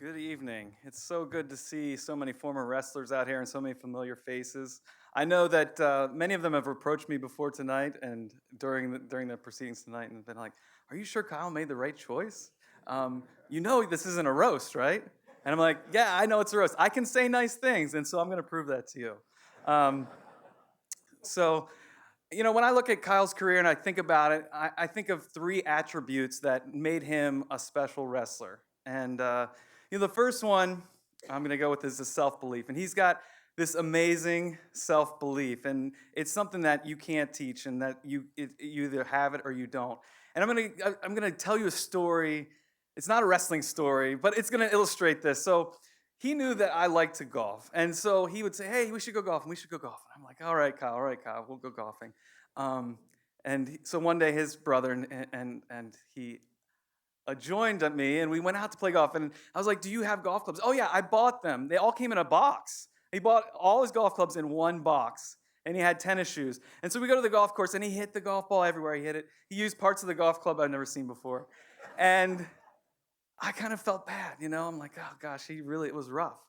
Good evening. It's so good to see so many former wrestlers out here and so many familiar faces. I know that many of them have approached me before tonight and during the proceedings tonight and been like, "Are you sure Kyle made the right choice? You know this isn't a roast, right?" And I'm like, "Yeah, I know it's a roast. I can say nice things, and so I'm going to prove that to you." Um, so, when I look at Kyle's career and I think about it, I think of three attributes that made him a special wrestler. And the first one I'm going to go with is the self-belief. And he's got this amazing self-belief, and it's something that you can't teach, and that you either have it or you don't. And I'm gonna tell you a story. It's not a wrestling story, but it's going to illustrate this. So he knew that I liked to golf. And so he would say, "Hey, we should go golfing. We should go golfing." I'm like, all right, Kyle, we'll go golfing." Um, so one day his brother and he joined me, and we went out to play golf. And I was like, "Do you have golf clubs?" "Oh yeah, I bought them. They all came in a box." He bought all his golf clubs in one box, and he had tennis shoes. And so we go to the golf course, and he hit the golf ball everywhere. He hit it. He used parts of the golf club I've never seen before, and I kind of felt bad, I'm like, "Oh gosh, it was rough."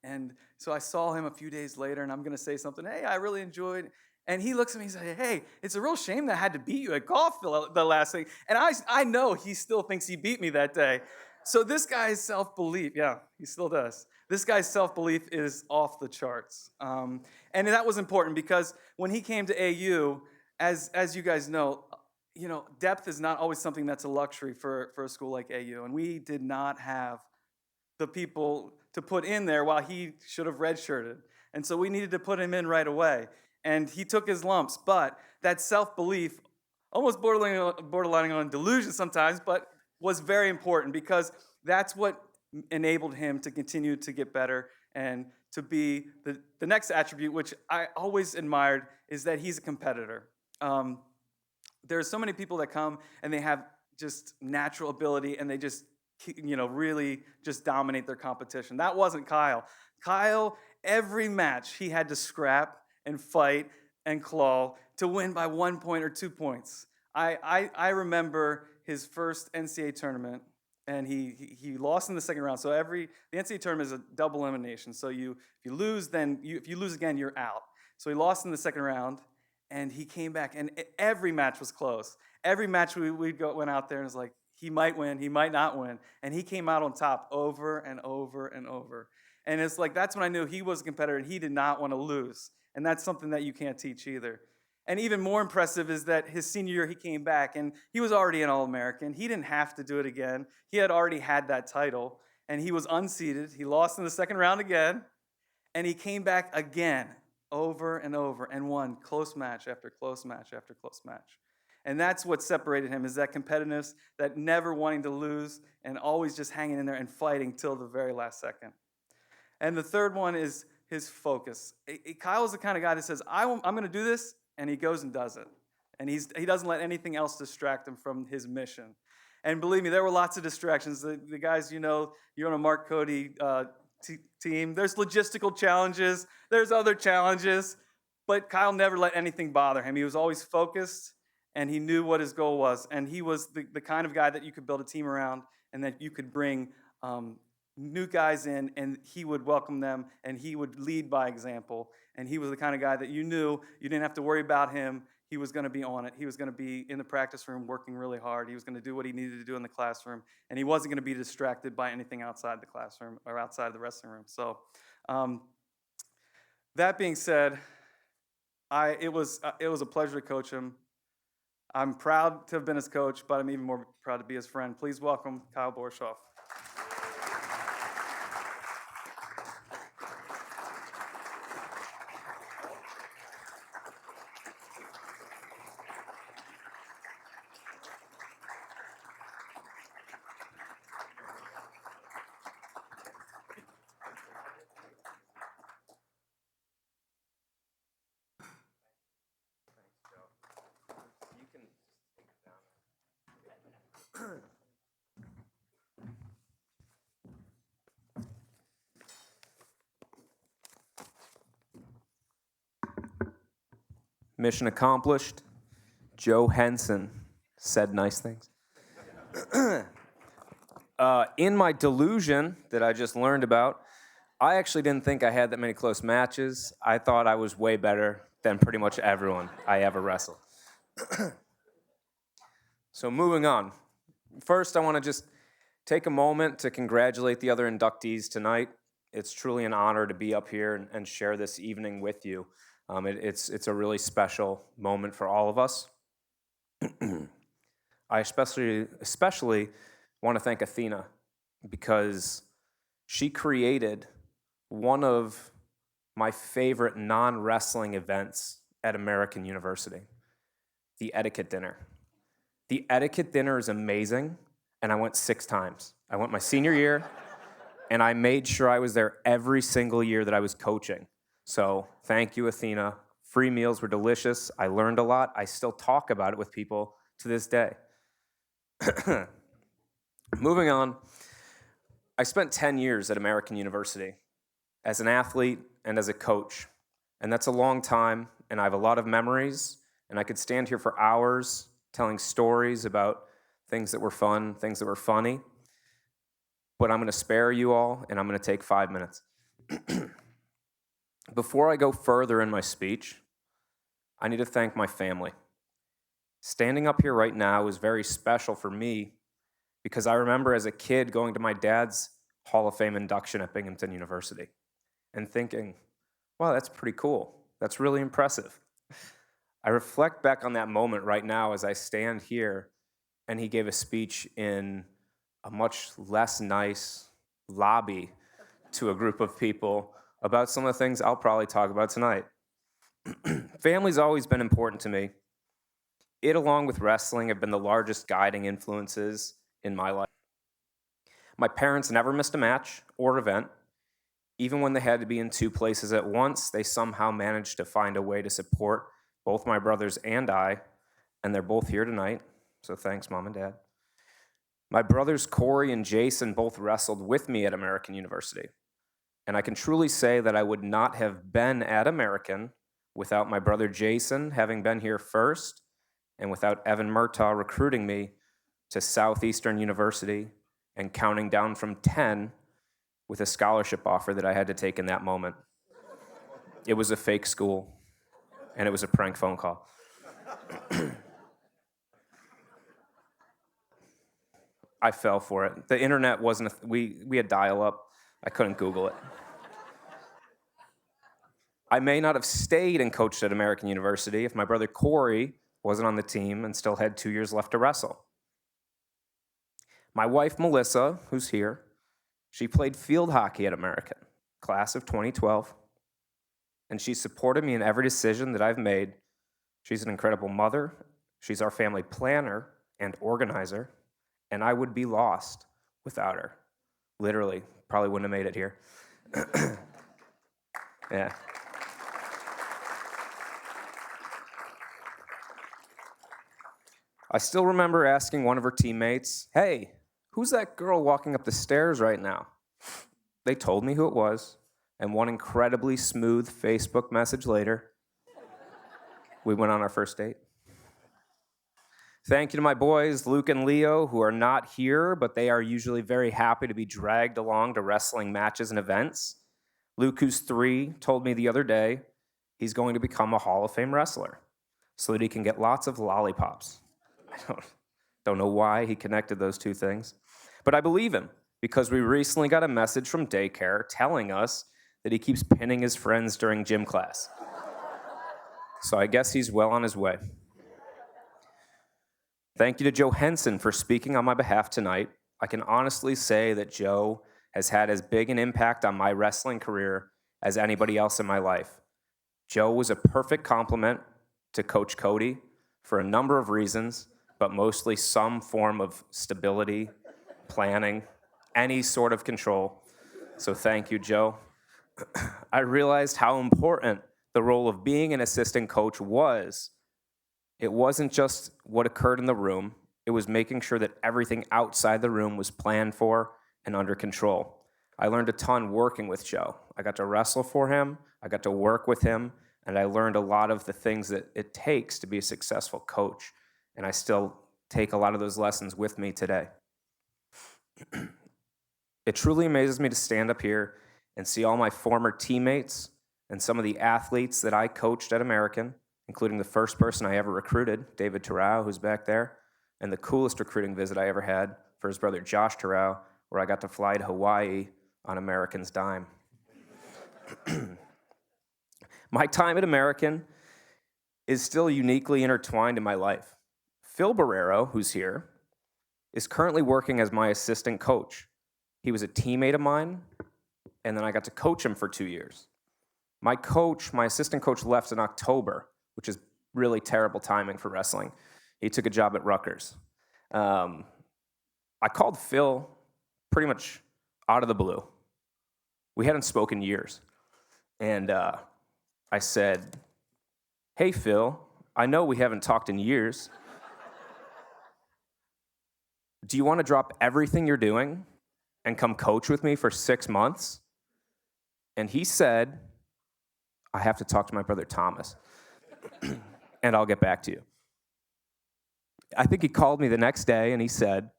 And so I saw him a few days later, and I'm gonna say something. "Hey, I really enjoyed." And he looks at me and says, "Hey, it's a real shame that I had to beat you at golf the last thing." And I know he still thinks he beat me that day. So this guy's self-belief, yeah, he still does. This guy's self-belief is off the charts. And that was important because when he came to AU, as you guys know, depth is not always something that's a luxury for a school like AU. And we did not have the people to put in there while he should have redshirted. And so we needed to put him in right away. And he took his lumps. But that self-belief, almost borderlining on delusion sometimes, but was very important because that's what enabled him to continue to get better and to be the next attribute, which I always admired, is that he's a competitor. There's so many people that come and they have just natural ability and they just really just dominate their competition. That wasn't Kyle. Kyle, every match he had to scrap and fight and claw to win by 1 point or 2 points. I remember his first NCAA tournament, and he lost in the second round. So the NCAA tournament is a double elimination. So if you lose, if you lose again, you're out. So he lost in the second round, and he came back, and every match was close. Every match went out there and was like, he might win, he might not win. And he came out on top over and over and over. And it's like, that's when I knew he was a competitor and he did not want to lose. And that's something that you can't teach either. And even more impressive is that his senior year, he came back and he was already an All-American. He didn't have to do it again. He had already had that title, and he was unseeded. He lost in the second round again, and he came back again over and over and won close match after close match after close match. And that's what separated him, is that competitiveness, that never wanting to lose and always just hanging in there and fighting till the very last second. And the third one is his focus. Kyle's the kind of guy that says, I'm going to do this, and he goes and does it. And he doesn't let anything else distract him from his mission. And believe me, there were lots of distractions. The guys, you're on a Mark Cody team. There's logistical challenges. There's other challenges. But Kyle never let anything bother him. He was always focused, and he knew what his goal was. And he was the kind of guy that you could build a team around and that you could bring new guys in, and he would welcome them, and he would lead by example. And he was the kind of guy that you knew you didn't have to worry about him. He was going to be on it. He was going to be in the practice room working really hard. He was going to do what he needed to do in the classroom, and he wasn't going to be distracted by anything outside the classroom or outside the wrestling room. So that being said, it was a pleasure to coach him. I'm proud to have been his coach, but I'm even more proud to be his friend. Please welcome Kyle Borshoff. Mission accomplished. Joe Henson said nice things. In my delusion that I just learned about, I actually didn't think I had that many close matches. I thought I was way better than pretty much everyone I ever wrestled. So moving on. First, I want to just take a moment to congratulate the other inductees tonight. It's truly an honor to be up here and share this evening with you. It's a really special moment for all of us. I especially want to thank Athena because she created one of my favorite non-wrestling events at American University, the etiquette dinner. The etiquette dinner is amazing, and I went 6 times. I went my senior year, and I made sure I was there every single year that I was coaching. So thank you, Athena. Free meals were delicious. I learned a lot. I still talk about it with people to this day. Moving on, I spent 10 years at American University as an athlete and as a coach. And that's a long time, and I have a lot of memories, and I could stand here for hours telling stories about things that were fun, things that were funny. But I'm going to spare you all, and I'm going to take 5 minutes. Before I go further in my speech, I need to thank my family. Standing up here right now is very special for me because I remember as a kid going to my dad's Hall of Fame induction at Binghamton University and thinking, wow, that's pretty cool. That's really impressive. I reflect back on that moment right now as I stand here, and he gave a speech in a much less nice lobby to a group of people about some of the things I'll probably talk about tonight. Family's always been important to me. It, along with wrestling, have been the largest guiding influences in my life. My parents never missed a match or event. Even when they had to be in 2 places at once, they somehow managed to find a way to support both my brothers and I, and they're both here tonight, so thanks, Mom and Dad. My brothers Corey and Jason both wrestled with me at American University, and I can truly say that I would not have been at American without my brother Jason having been here first, and without Evan Murtaugh recruiting me to Southeastern University and counting down from 10 with a scholarship offer that I had to take in that moment. It was a fake school, and it was a prank phone call. I fell for it. The internet wasn't, we had dial-up. I couldn't Google it. I may not have stayed and coached at American University if my brother Corey wasn't on the team and still had 2 years left to wrestle. My wife, Melissa, who's here, she played field hockey at American, class of 2012, and she supported me in every decision that I've made. She's an incredible mother. She's our family planner and organizer, and I would be lost without her. Literally, probably wouldn't have made it here. Yeah. I still remember asking one of her teammates, hey, who's that girl walking up the stairs right now? They told me who it was, and one incredibly smooth Facebook message later, we went on our first date. Thank you to my boys, Luke and Leo, who are not here, but they are usually very happy to be dragged along to wrestling matches and events. Luke, who's 3, told me the other day he's going to become a Hall of Fame wrestler so that he can get lots of lollipops. I don't know why he connected those 2 things, but I believe him because we recently got a message from daycare telling us that he keeps pinning his friends during gym class. So I guess he's well on his way. Thank you to Joe Henson for speaking on my behalf tonight. I can honestly say that Joe has had as big an impact on my wrestling career as anybody else in my life. Joe was a perfect complement to Coach Cody for a number of reasons, but mostly some form of stability, planning, any sort of control. So thank you, Joe. I realized how important the role of being an assistant coach was. It wasn't just what occurred in the room, it was making sure that everything outside the room was planned for and under control. I learned a ton working with Joe. I got to wrestle for him, I got to work with him, and I learned a lot of the things that it takes to be a successful coach. And I still take a lot of those lessons with me today. It truly amazes me to stand up here and see all my former teammates and some of the athletes that I coached at American, including the first person I ever recruited, David Terrell, who's back there, and the coolest recruiting visit I ever had for his brother Josh Terrell, where I got to fly to Hawaii on American's dime. My time at American is still uniquely intertwined in my life. Phil Barrero, who's here, is currently working as my assistant coach. He was a teammate of mine, and then I got to coach him for 2 years. My assistant coach left in October, which is really terrible timing for wrestling. He took a job at Rutgers. I called Phil pretty much out of the blue. We hadn't spoken years. And I said, "Hey, Phil, I know we haven't talked in years. Do you want to drop everything you're doing and come coach with me for 6 months?" And he said, "I have to talk to my brother Thomas, and I'll get back to you." I think he called me the next day and he said,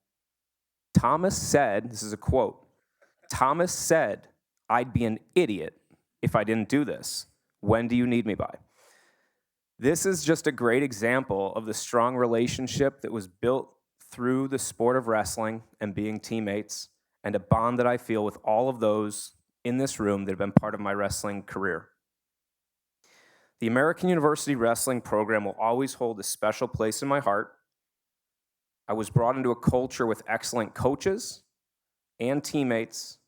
"Thomas said," this is a quote, "Thomas said I'd be an idiot if I didn't do this. When do you need me by?" This is just a great example of the strong relationship that was built through the sport of wrestling and being teammates, and a bond that I feel with all of those in this room that have been part of my wrestling career. The American University Wrestling program will always hold a special place in my heart. I was brought into a culture with excellent coaches and teammates,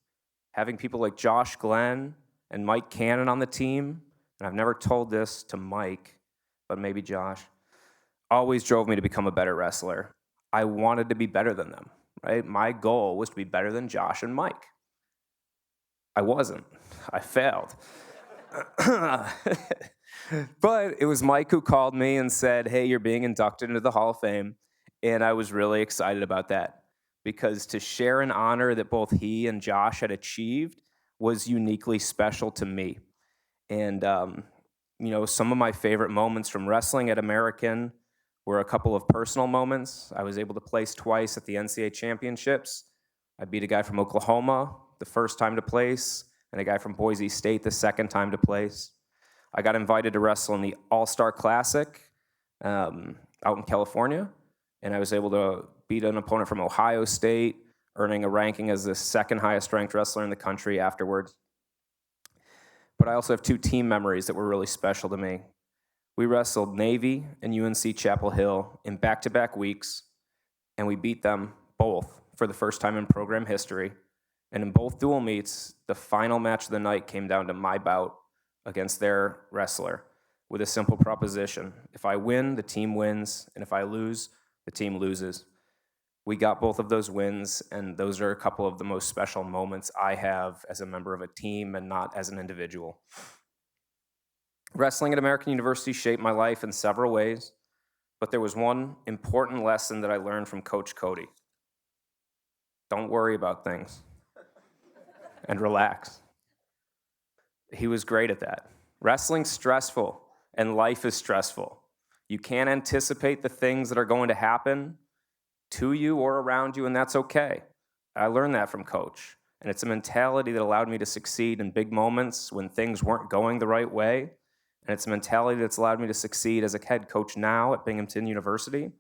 having people like Josh Glenn and Mike Cannon on the team, and I've never told this to Mike, but maybe Josh, always drove me to become a better wrestler. I wanted to be better than them, right? My goal was to be better than Josh and Mike. I wasn't. I failed. But it was Mike who called me and said, "Hey, you're being inducted into the Hall of Fame." And I was really excited about that, because to share an honor that both he and Josh had achieved was uniquely special to me. And, some of my favorite moments from wrestling at American were a couple of personal moments. I was able to place twice at the NCAA championships. I beat a guy from Oklahoma the first time to place, and a guy from Boise State the second time to place. I got invited to wrestle in the All-Star Classic out in California, and I was able to beat an opponent from Ohio State, earning a ranking as the second highest ranked wrestler in the country afterwards. But I also have 2 team memories that were really special to me. We wrestled Navy and UNC Chapel Hill in back-to-back weeks, and we beat them both for the first time in program history. And in both dual meets, the final match of the night came down to my bout against their wrestler with a simple proposition: if I win, the team wins, and if I lose, the team loses. We got both of those wins, and those are a couple of the most special moments I have as a member of a team and not as an individual. Wrestling at American University shaped my life in several ways, but there was one important lesson that I learned from Coach Cody. Don't worry about things and relax. He was great at that. Wrestling's stressful, and life is stressful. You can't anticipate the things that are going to happen to you or around you, and that's okay. I learned that from Coach, and it's a mentality that allowed me to succeed in big moments when things weren't going the right way, and it's a mentality that's allowed me to succeed as a head coach now at Binghamton University,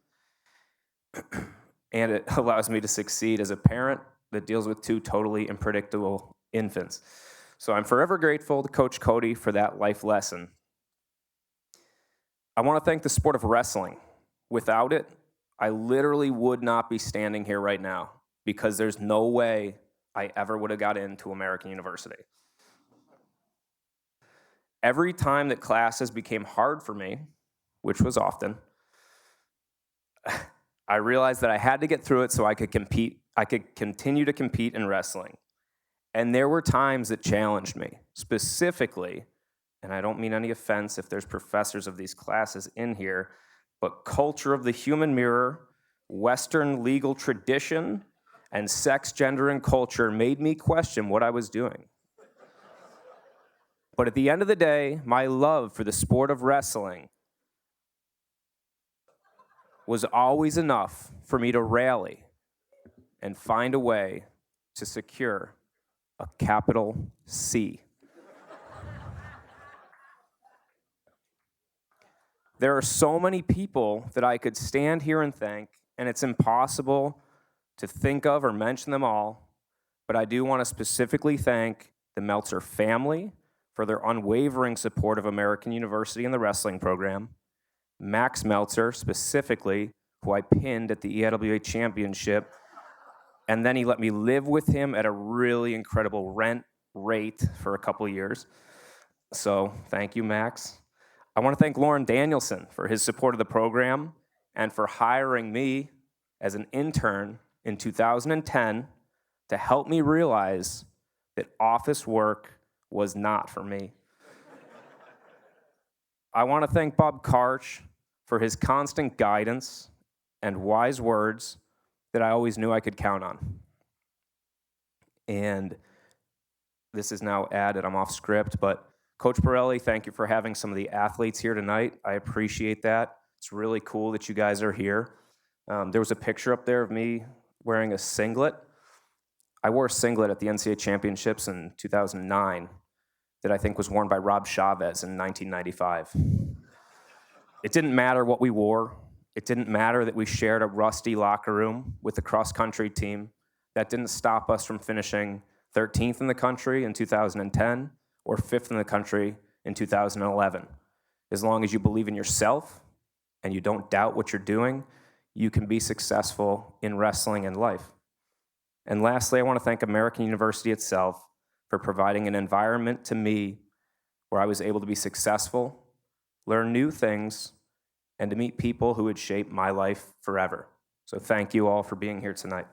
and it allows me to succeed as a parent that deals with 2 totally unpredictable infants. So I'm forever grateful to Coach Cody for that life lesson. I want to thank the sport of wrestling. Without it, I literally would not be standing here right now, because there's no way I ever would have got into American University. Every time that classes became hard for me, which was often, I realized that I had to get through it so I could continue to compete in wrestling. And there were times that challenged me, specifically, and I don't mean any offense if there's professors of these classes in here, but culture of the human mirror, Western legal tradition, and sex, gender, and culture made me question what I was doing. But at the end of the day, my love for the sport of wrestling was always enough for me to rally and find a way to secure a capital C. There are so many people that I could stand here and thank, and it's impossible to think of or mention them all, but I do want to specifically thank the Meltzer family for their unwavering support of American University and the wrestling program, Max Meltzer specifically, who I pinned at the EIWA championship, and then he let me live with him at a really incredible rate for a couple years. So thank you, Max. I want to thank Lauren Danielson for his support of the program and for hiring me as an intern in 2010 to help me realize that office work was not for me. I want to thank Bob Karch for his constant guidance and wise words that I always knew I could count on. And this is now added, I'm off script, but Coach Pirelli, thank you for having some of the athletes here tonight. I appreciate that. It's really cool that you guys are here. There was a picture up there of me wearing a singlet. I wore a singlet at the NCAA championships in 2009 that I think was worn by Rob Chavez in 1995. It didn't matter what we wore. It didn't matter that we shared a rusty locker room with the cross-country team. That didn't stop us from finishing 13th in the country in 2010 or 5th in the country in 2011. As long as you believe in yourself and you don't doubt what you're doing, you can be successful in wrestling and life. And lastly, I want to thank American University itself for providing an environment to me where I was able to be successful, learn new things, and to meet people who would shape my life forever. So thank you all for being here tonight.